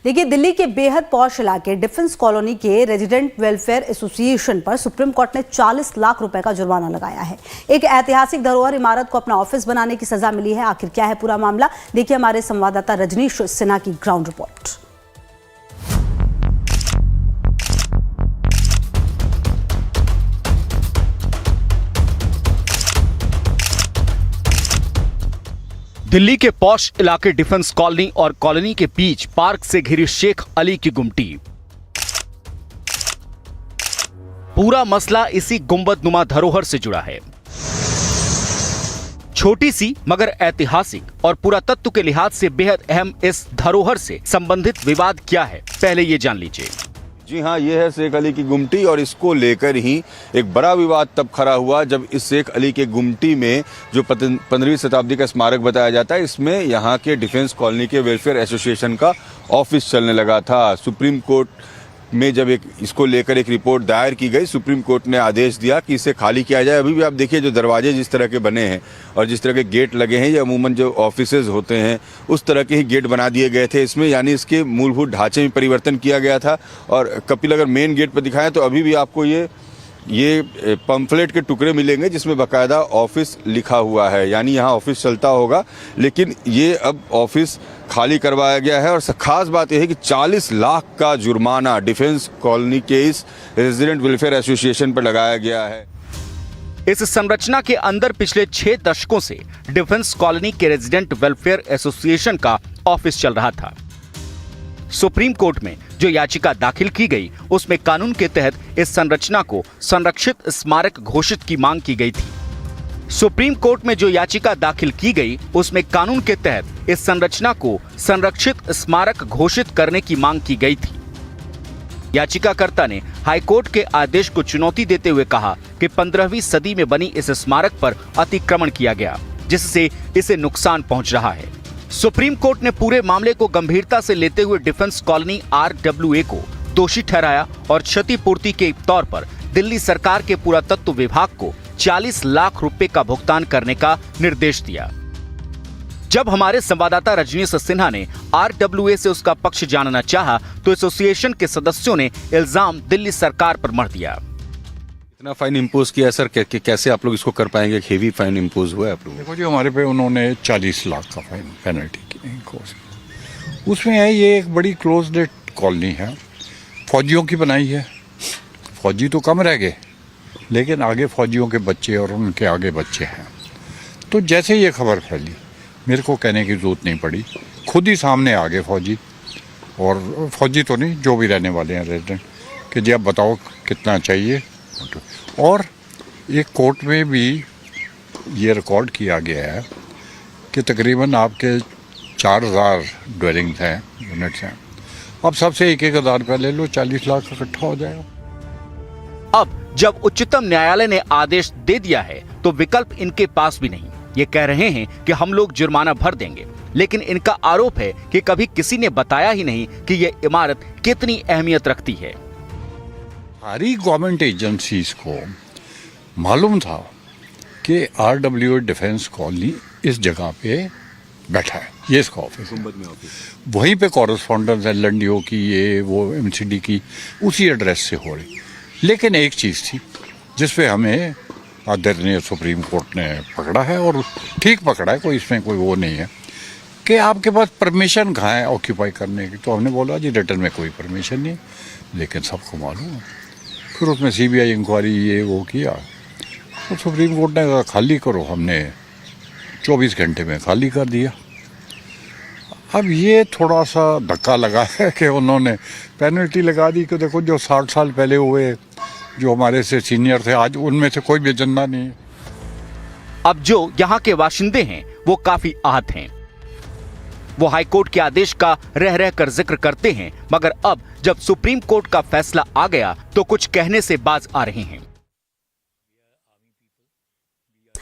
देखिए, दिल्ली के बेहद पॉश इलाके डिफेंस कॉलोनी के रेजिडेंट वेलफेयर एसोसिएशन पर सुप्रीम कोर्ट ने 40 लाख रुपए का जुर्माना लगाया है। एक ऐतिहासिक धरोहर इमारत को अपना ऑफिस बनाने की सजा मिली है। आखिर क्या है पूरा मामला, देखिए हमारे संवाददाता रजनीश सिन्हा की ग्राउंड रिपोर्ट। दिल्ली के पॉश इलाके डिफेंस कॉलोनी और कॉलोनी के बीच पार्क से घिरी शेख अली की गुमटी। पूरा मसला इसी गुंबदनुमा धरोहर से जुड़ा है। छोटी सी मगर ऐतिहासिक और पुरातत्व के लिहाज से बेहद अहम इस धरोहर से संबंधित विवाद क्या है, पहले ये जान लीजिए। जी हाँ, ये है शेख अली की गुमटी और इसको लेकर ही एक बड़ा विवाद तब खड़ा हुआ जब इस शेख अली के गुमटी में जो 15वीं शताब्दी का स्मारक बताया जाता है, इसमें यहाँ के डिफेंस कॉलोनी के वेलफेयर एसोसिएशन का ऑफिस चलने लगा था। सुप्रीम कोर्ट में जब इसको लेकर एक रिपोर्ट दायर की गई, सुप्रीम कोर्ट ने आदेश दिया कि इसे खाली किया जाए। अभी भी आप देखिए जो दरवाजे जिस तरह के बने हैं और जिस तरह के गेट लगे हैं, ये अमूमन जो ऑफिसेज होते हैं उस तरह के ही गेट बना दिए गए थे इसमें, यानी इसके मूलभूत ढांचे में परिवर्तन किया गया था। और कपिल अगर मेन गेट पर दिखाएं तो अभी भी आपको ये पंफलेट के टुकड़े मिलेंगे जिसमें बाकायदा ऑफिस लिखा हुआ है, यानी यहाँ ऑफिस चलता होगा। लेकिन ये अब ऑफिस खाली करवाया गया है और खास बात यह है कि 40 लाख का जुर्माना डिफेंस कॉलोनी के इस रेजिडेंट वेलफेयर एसोसिएशन पर लगाया गया है। इस संरचना के अंदर पिछले 6 दशकों से डिफेंस कॉलोनी के रेजिडेंट वेलफेयर एसोसिएशन का ऑफिस चल रहा था। सुप्रीम कोर्ट में जो याचिका दाखिल की गई उसमें कानून के तहत इस संरचना को संरक्षित स्मारक घोषित की मांग की गई थी। सुप्रीम कोर्ट में जो याचिका दाखिल की गई उसमें कानून के तहत इस संरचना को संरक्षित स्मारक घोषित करने की मांग की गई थी। याचिकाकर्ता ने हाईकोर्ट के आदेश को चुनौती देते हुए कहा कि 15वीं सदी में बनी इस स्मारक पर अतिक्रमण किया गया, जिससे इसे नुकसान पहुंच रहा है। सुप्रीम कोर्ट ने पूरे मामले को गंभीरता से लेते हुए डिफेंस कॉलोनी RWA को दोषी ठहराया और क्षतिपूर्ति के तौर पर दिल्ली सरकार के पुरातत्व विभाग को 40 लाख रुपए का भुगतान करने का निर्देश दिया। जब हमारे संवाददाता रजनीश सिन्हा ने RWA से उसका पक्ष जानना चाहा तो एसोसिएशन के सदस्यों ने इल्जाम दिल्ली सरकार पर मढ़ दिया। इतना फाइन इम्पोज किया सर, कैसे आप लोग इसको कर पाएंगे? हेवी फाइन इम्पोज हुआ है आप लोग? देखो जी, हमारे पे उन्होंने 40 लाख का फाइन पेनल्टी की। उसमें है ये एक बड़ी क्लोज कॉलोनी है, फौजियों की बनाई है। फौजी तो कम रह गए लेकिन आगे फौजियों के बच्चे और उनके आगे बच्चे हैं। तो जैसे ये खबर फैली, मेरे को कहने की जरूरत नहीं पड़ी, खुद ही सामने आ गए फौजी, और फौजी तो नहीं, जो भी रहने वाले हैं रेजिडेंट, कि जी आप बताओ कितना चाहिए। और एक कोर्ट में भी ये रिकॉर्ड किया गया है कि तकरीबन आपके 4000 ड्वेलिंग्स हैं, यूनिट्स हैं। अब सबसे 1,000 रुपया ले लो, 40 लाख इकट्ठा हो जाएगा। अब जब उच्चतम न्यायालय ने आदेश दे दिया है तो विकल्प इनके पास भी नहीं। ये कह रहे हैं कि हम लोग जुर्माना भर देंगे, लेकिन इनका आरोप है कि कभी किसी ने बताया ही नहीं कि ये इमारत कितनी अहमियत रखती है। सारी गवर्नमेंट एजेंसीज को मालूम था कि RWA डिफेंस कॉलोनी इस जगह पे बैठा है, ये इसका ऑफिस है। वहीं पे कॉरेस्पॉन्डेंस है LNDO की, ये वो MCD की, उसी एड्रेस से हो रही। लेकिन एक चीज़ थी जिस पे हमें आदरणीय सुप्रीम कोर्ट ने पकड़ा है, और ठीक पकड़ा है, कोई इसमें कोई वो नहीं है कि आपके पास परमिशन कहाँ है ऑक्यूपाई करने की। तो हमने बोला जी रिटर्न में कोई परमिशन नहीं, लेकिन सबको मालूम है। फिर उसमें CBI इंक्वायरी ये वो किया तो सुप्रीम कोर्ट ने कहा खाली करो। हमने 24 घंटे में खाली कर दिया। अब ये थोड़ा सा धक्का लगा है कि उन्होंने पेनल्टी लगा दी कि देखो जो 60 साल पहले हुए, जो हमारे से सीनियर थे, आज उनमें से कोई भी जिंदा नहीं है। अब जो यहाँ के बाशिंदे हैं वो काफी आहत हैं। वो हाईकोर्ट के आदेश का रह रह कर जिक्र करते हैं, मगर अब जब सुप्रीम कोर्ट का फैसला आ गया तो कुछ कहने से बाज आ रहे हैं।